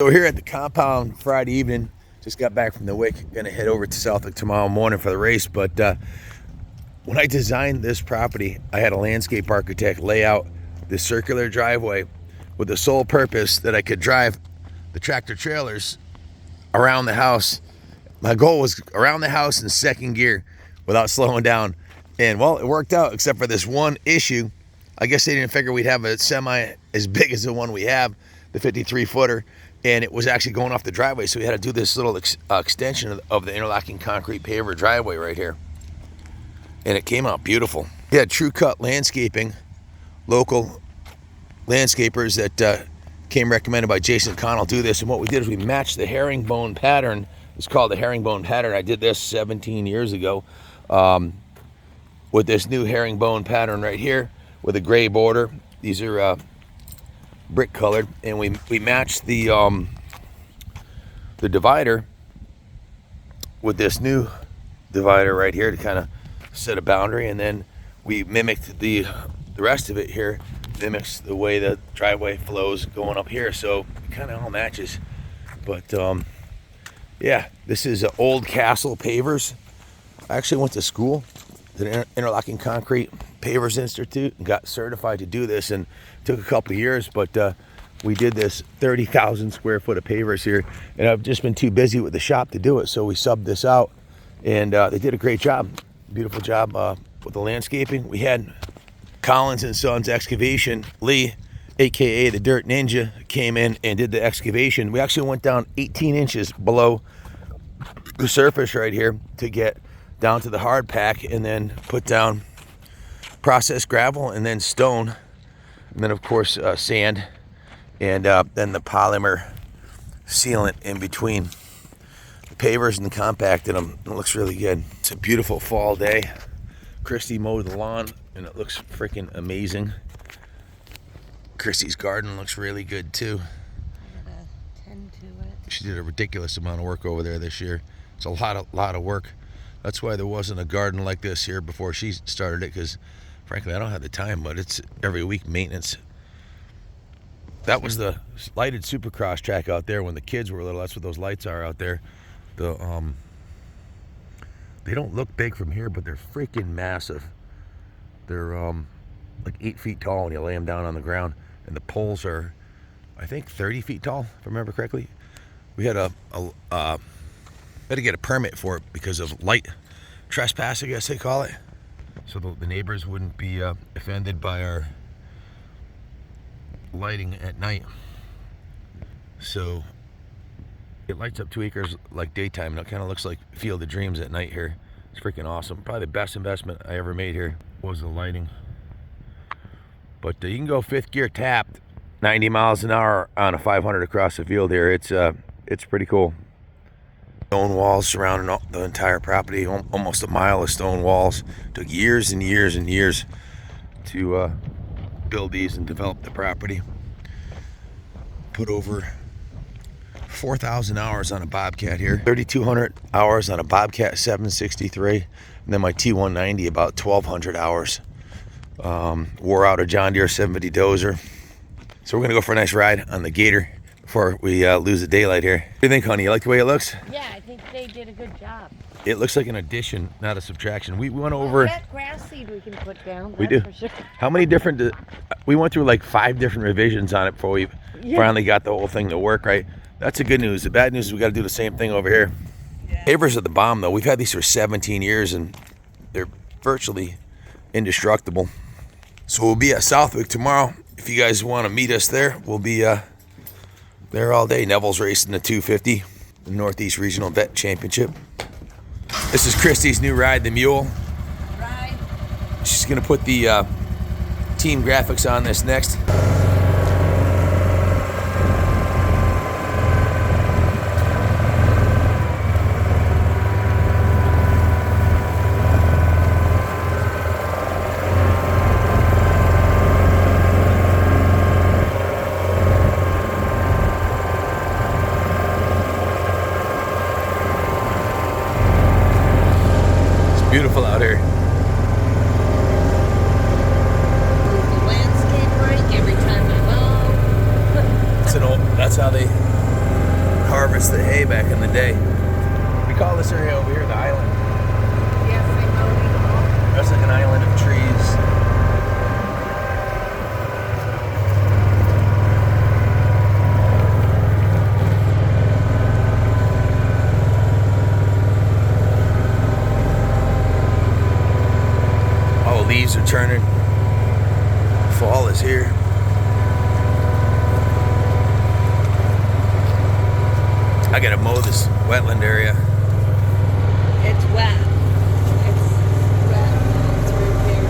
So we're here at the compound Friday evening. Just got back from the WIC. Gonna head over to Southwick tomorrow morning for the race. But when I designed this property, I had a landscape architect lay out this circular driveway with the sole purpose that I could drive the tractor trailers around the house. My goal was around the house in second gear without slowing down. And well, it worked out except for this one issue. I guess they didn't figure we'd have a semi as big as the one we have, the 53-footer. And it was actually going off the driveway, so we had to do this little extension of the interlocking concrete paver driveway right here. And it came out beautiful. We had True Cut Landscaping, local landscapers that came recommended by Jason Connell do this. And what we did is we matched the herringbone pattern. It's called the herringbone pattern. I did this 17 years ago with this new herringbone pattern right here with a gray border. These are brick colored, and we matched the divider with this new divider right here to kind of set a boundary, and then we mimicked the rest of it here, mimics the way the driveway flows going up here, so it kind of all matches. But yeah, this is Old Castle Pavers. I actually went to school at the Interlocking Concrete Pavers Institute and got certified to do this, and took a couple of years, but we did this 30,000 square foot of pavers here, and I've just been too busy with the shop to do it, so we subbed this out, and they did a great job, beautiful job with the landscaping. We had Collins and Sons Excavation, Lee, aka the Dirt Ninja, came in and did the excavation. We actually went down 18 inches below the surface right here to get down to the hard pack, and then put down processed gravel and then stone, and then of course sand, and then the polymer sealant in between the pavers and the compacted them. It looks really good. It's a beautiful fall day. Christy mowed the lawn and it looks freaking amazing. Christy's garden looks really good too. I gotta tend to it. She did a ridiculous amount of work over there this year. It's a lot of work. That's why there wasn't a garden like this here before she started it, because frankly I don't have the time, but it's every week maintenance. That was the lighted Supercross track out there when the kids were little. That's what those lights are out there. They don't look big from here, but they're freaking massive. They're like 8 feet tall when you lay them down on the ground, and the poles are, I think, 30 feet tall, if I remember correctly. We had had to get a permit for it because of light trespass, I guess they call it, so the neighbors wouldn't be offended by our lighting at night. So it lights up 2 acres like daytime, and it kind of looks like Field of Dreams at night here. It's freaking awesome. Probably the best investment I ever made here was the lighting. But you can go fifth gear tapped 90 miles an hour on a 500 across the field here. It's pretty cool. Stone walls surrounding the entire property, almost a mile of stone walls. Took years and years and years to build these and develop the property. Put over 4,000 hours on a Bobcat here, 3,200 hours on a Bobcat 763, and then my T190 about 1,200 hours. Wore out a John Deere 750 dozer. So we're gonna go for a nice ride on the Gator before we lose the daylight here. What do you think, honey? You like the way it looks? Yeah, I think they did a good job. It looks like an addition, not a subtraction. We went over. That grass seed we can put down. We do. For sure. How many different? We went through like 5 different revisions on it before we finally got the whole thing to work right. That's the good news. The bad news is we got to do the same thing over here. Yeah. Pavers are the bomb, though. We've had these for 17 years, and they're virtually indestructible. So we'll be at Southwick tomorrow. If you guys want to meet us there, we'll be there all day. Neville's racing the 250, the Northeast Regional Vet Championship. This is Christy's new ride, the Mule. Ride. She's gonna put the team graphics on this next. Beautiful out here. Landscape break every time I mow. That's how they harvest the hay back in the day. We call this area over here the island. Yes, I know. That's like an island of trees. All the leaves are turning. Fall is here. I gotta mow this wetland area. It's wet. It's wet. It's right there.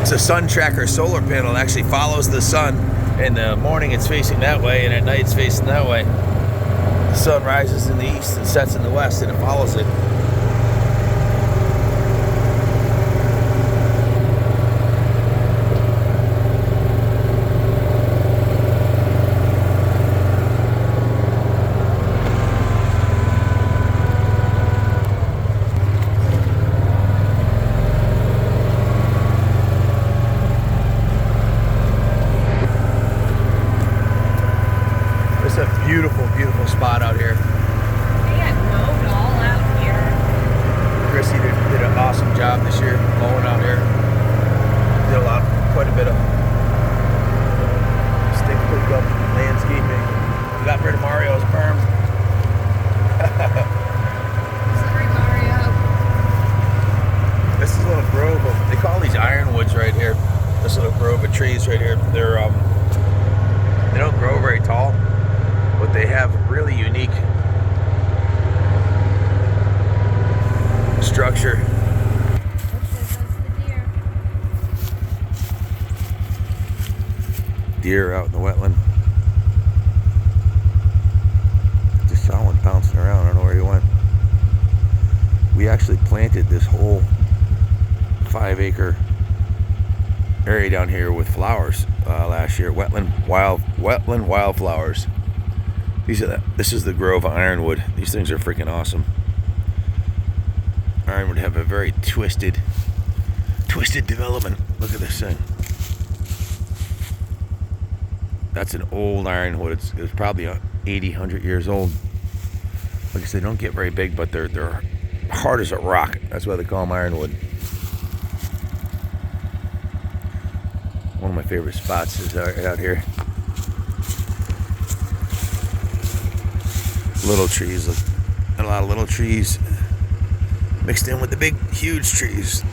It's a sun tracker solar panel. It actually follows the sun. In the morning it's facing that way, and at night it's facing that way. The sun rises in the east and sets in the west, and it follows it. It's a beautiful, beautiful spot out here. They had mowed all out here. Chrissy did an awesome job this year mowing out here. Did quite a bit of stick pickup, landscaping. We got rid of Mario's perm. Sorry, Mario. This is a little grove of, they call these ironwoods right here. This little grove of trees right here. They don't grow very tall, but they have really unique structure. That's the deer. Deer out in the wetland. Just saw one bouncing around. I don't know where he went. We actually planted this whole 5-acre area down here with flowers last year. Wetland wildflowers. This is the grove of ironwood. These things are freaking awesome. Ironwood have a very twisted development. Look at this thing. That's an old ironwood. It's probably 80, 100 years old. Like I said, they don't get very big, but they're hard as a rock. That's why they call them ironwood. One of my favorite spots is out here. Little trees, and a lot of little trees mixed in with the big, huge trees.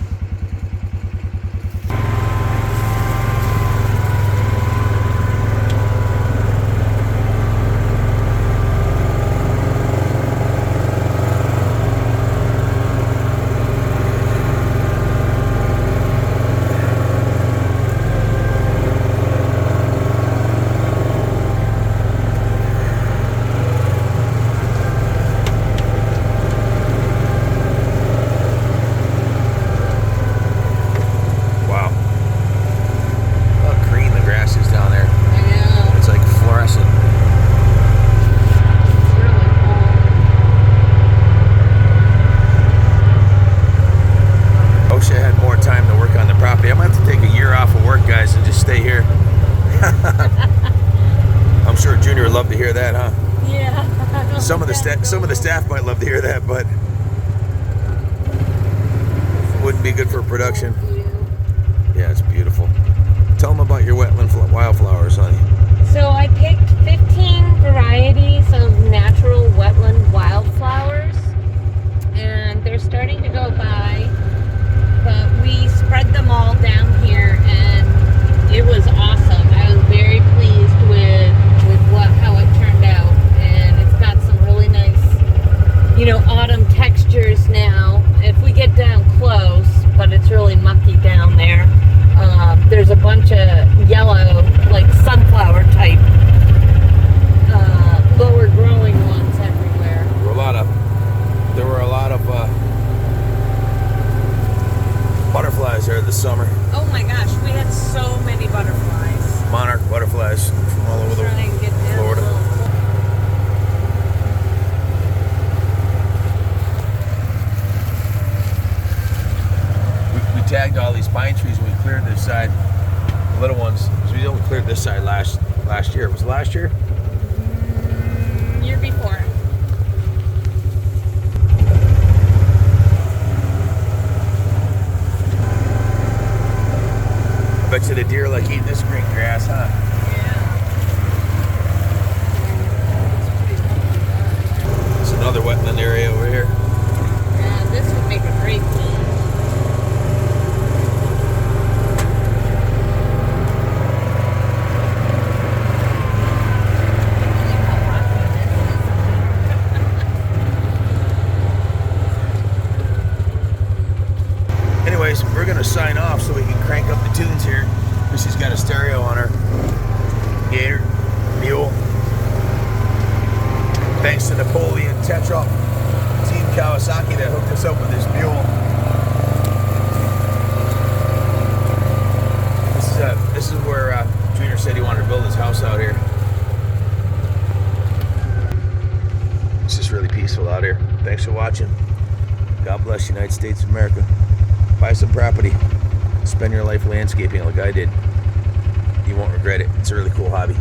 I'm sure Junior would love to hear that, huh? Yeah. Some of the staff might love to hear that, but wouldn't be good for production. Yeah, it's beautiful. Tell them about your wetland wildflowers, honey. So I picked 15 varieties of natural wetland wildflowers, and they're starting to go by, but we spread them all down here, and it was awesome. I was very pleased with how it turned out, and it's got some really nice, autumn textures now. If we get down close, but it's really mucky down there. There's a bunch of yellow, like sunflower type, lower growing ones everywhere. There were a lot of butterflies there this summer. Oh my gosh, we had so many butterflies. Monarch butterflies from all over Trying to get down Florida. a little. We tagged all these pine trees when we cleared this side, the little ones, because we only cleared this side last year. Was it last year? Year before. I bet you the deer like eating this green grass, huh? Yeah. It's another wetland area over here. Yeah, this would make a great meal. Anyways, we're gonna sign off so we can crank up the tunes here. Chrissy's got a stereo on her gator mule. Thanks to Napoleon Tetrop Team Kawasaki that hooked us up with this mule. This is where Junior said he wanted to build his house out here. It's just really peaceful out here. Thanks for watching. God bless the United States of America. Buy some property. Spend your life landscaping like I did. You won't regret it. It's a really cool hobby.